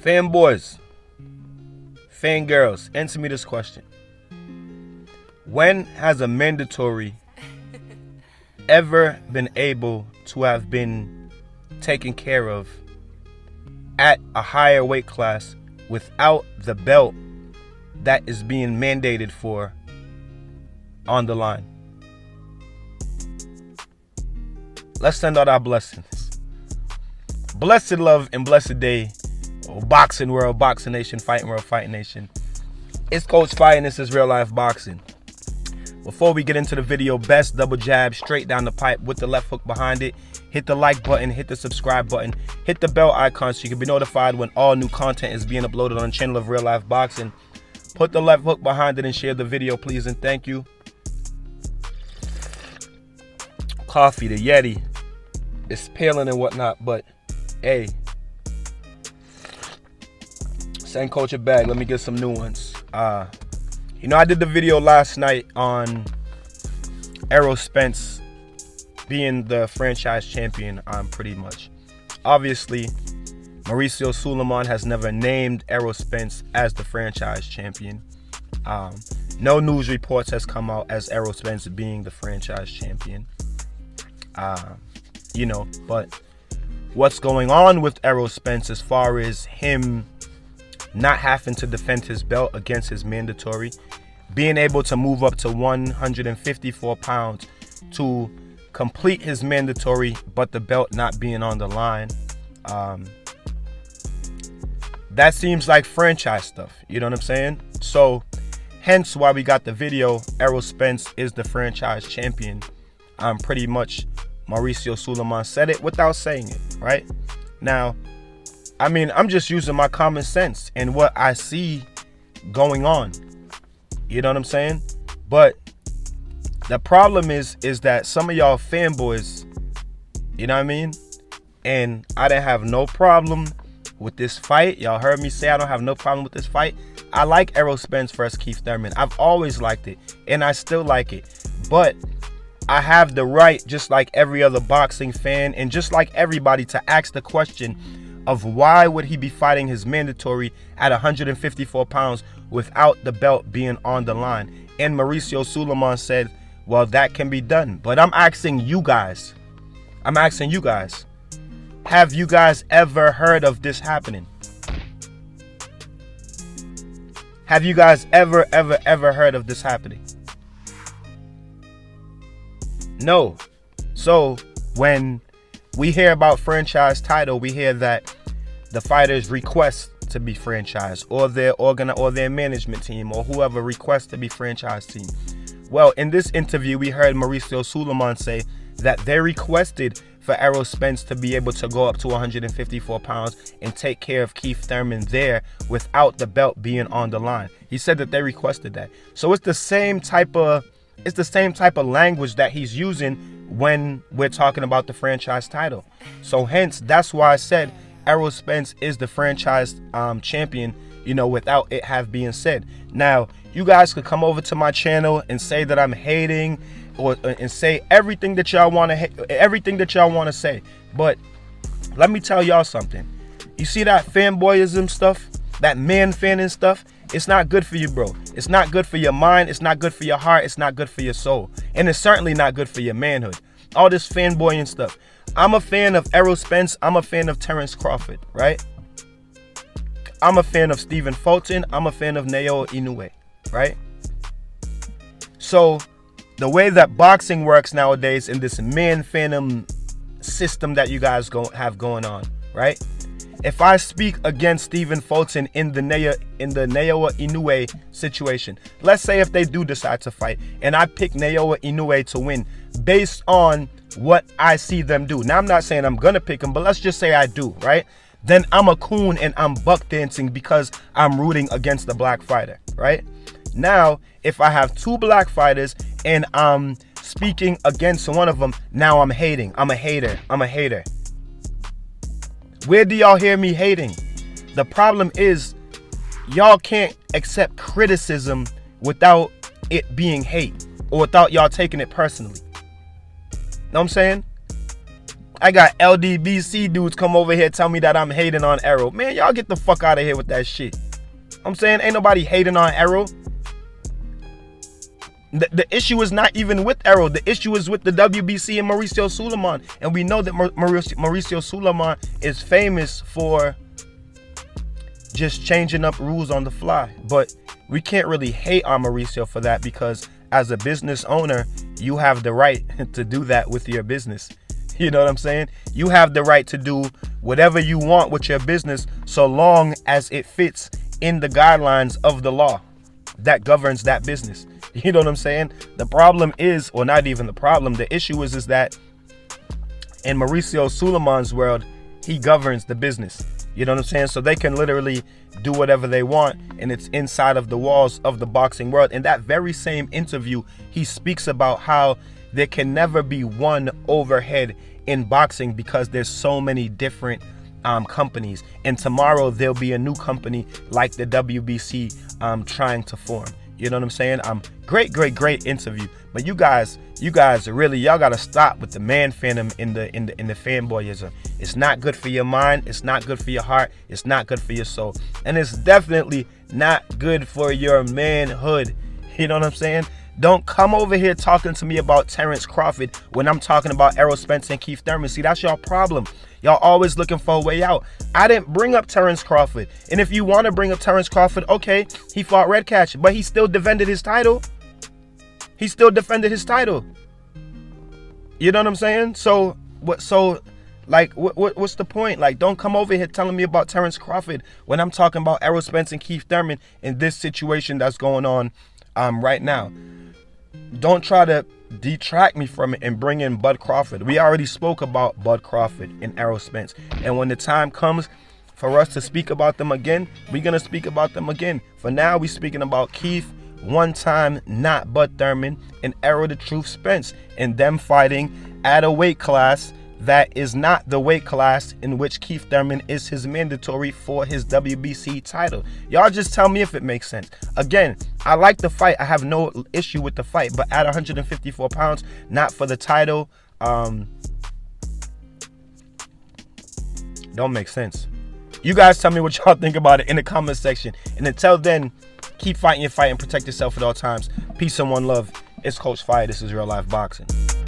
Fanboys, fangirls, answer me this question. When has a mandatory ever been able to have been taken care of at a higher weight class without the belt that is being mandated for on the line? Let's send out our blessings. Blessed love and blessed day, boxing world, boxing nation, fighting world, fighting nation. It's Coach Fight and this is Real Life Boxing. Before we get into the video, best double jab straight down the pipe with the left hook behind it. Hit the like button, hit the subscribe button, hit the bell icon so you can be notified when all new content is being uploaded on the channel of Real Life Boxing. Put the left hook behind it and share the video, please, and thank you. Coffee, the Yeti, it's paling and whatnot, but hey, send Coach a bag. Let me get some new ones. I did the video last night on Errol Spence being the franchise champion, pretty much. Obviously, Mauricio Sulaiman has never named Errol Spence as the franchise champion. No news reports has come out as Errol Spence being the franchise champion. But what's going on with Errol Spence as far as him not having to defend his belt against his mandatory, being able to move up to 154 pounds to complete his mandatory, but the belt not being on the line. That seems like franchise stuff, you know what I'm saying? So hence why we got the video, Errol Spence is the franchise champion. Pretty much Mauricio Sulaiman said it without saying it, right? Now, I'm just using my common sense and what I see going on. You know what I'm saying? But the problem is that some of y'all fanboys, you know what I mean? And I didn't have no problem with this fight. Y'all heard me say I don't have no problem with this fight. I like Errol Spence versus Keith Thurman. I've always liked it, and I still like it. But I have the right, just like every other boxing fan, and just like everybody, to ask the question of why would he be fighting his mandatory at 154 pounds without the belt being on the line? And Mauricio Sulaiman said, well, that can be done. But I'm asking you guys, have you guys ever heard of this happening? Have you guys ever heard of this happening? No. So when we hear about franchise title, we hear that the fighters request to be franchised, or their management team, or whoever requests to be franchise team. Well, in this interview, we heard Mauricio Sulaiman say that they requested for Errol Spence to be able to go up to 154 pounds and take care of Keith Thurman there without the belt being on the line. He said that they requested that. So it's the same type of language that he's using when we're talking about the franchise title. So hence, that's why I said Errol Spence is the franchise champion, without it have being said. Now, you guys could come over to my channel and say that I'm hating, and say everything that y'all want to say. But let me tell y'all something. You see that fanboyism stuff, that man fanning stuff? It's not good for you, bro. It's not good for your mind. It's not good for your heart. It's not good for your soul. And it's certainly not good for your manhood. All this fanboying stuff. I'm a fan of Errol Spence. I'm a fan of Terrence Crawford, right? I'm a fan of Stephen Fulton. I'm a fan of Naoya Inoue, right? So the way that boxing works nowadays in this man fandom system that you guys have going on, right? If I speak against Stephen Fulton in the Naoya Inoue situation, let's say if they do decide to fight, and I pick Naoya Inoue to win based on what I see them do. Now, I'm not saying I'm gonna pick him, but let's just say I do, right? Then I'm a coon and I'm buck dancing because I'm rooting against the black fighter, right? Now, if I have two black fighters and I'm speaking against one of them, now I'm hating. I'm a hater. Where do y'all hear me hating? The problem is y'all can't accept criticism without it being hate, or without y'all taking it personally. Know what I'm saying? I got LDBC dudes come over here tell me that I'm hating on Errol. Man, y'all get the fuck out of here with that shit. I'm saying ain't nobody hating on Errol. The issue is not even with Errol. The issue is with the WBC and Mauricio Sulaiman. And we know that Mauricio Sulaiman is famous for just changing up rules on the fly. But we can't really hate on Mauricio for that, because as a business owner, you have the right to do that with your business. You know what I'm saying? You have the right to do whatever you want with your business, so long as it fits in the guidelines of the law that governs that business. You know what I'm saying? The problem is, or not even the problem, the issue is that in Mauricio Sulaiman's world, he governs the business. You know what I'm saying? So they can literally do whatever they want, and it's inside of the walls of the boxing world. In that very same interview, he speaks about how there can never be one overhead in boxing because there's so many different companies. And tomorrow there'll be a new company like the WBC trying to form. You know what I'm saying? Great interview. But you guys really, y'all gotta stop with the man fandom in the fanboyism. It's not good for your mind. It's not good for your heart. It's not good for your soul. And it's definitely not good for your manhood. You know what I'm saying? Don't come over here talking to me about Terrence Crawford when I'm talking about Errol Spence and Keith Thurman. See, that's y'all problem. Y'all always looking for a way out. I didn't bring up Terrence Crawford. And if you want to bring up Terrence Crawford, okay, he fought Red Catch, but he still defended his title. He still defended his title. You know what I'm saying? So what's the point? Like, don't come over here telling me about Terrence Crawford when I'm talking about Errol Spence and Keith Thurman in this situation that's going on right now. Don't try to detract me from it and bring in Bud Crawford. We already spoke about Bud Crawford and Errol Spence. And when the time comes for us to speak about them again, we're going to speak about them again. For now, we're speaking about Keith, one time, not Bud Thurman, and Errol the Truth Spence, and them fighting at a weight class that is not the weight class in which Keith Thurman is his mandatory for his WBC title. Y'all just tell me if it makes sense. Again, I like the fight. I have no issue with the fight, but at 154 pounds, not for the title, don't make sense. You guys tell me what y'all think about it in the comment section. And until then, keep fighting your fight and protect yourself at all times. Peace and one love. It's Coach Fire. This is Real Life Boxing.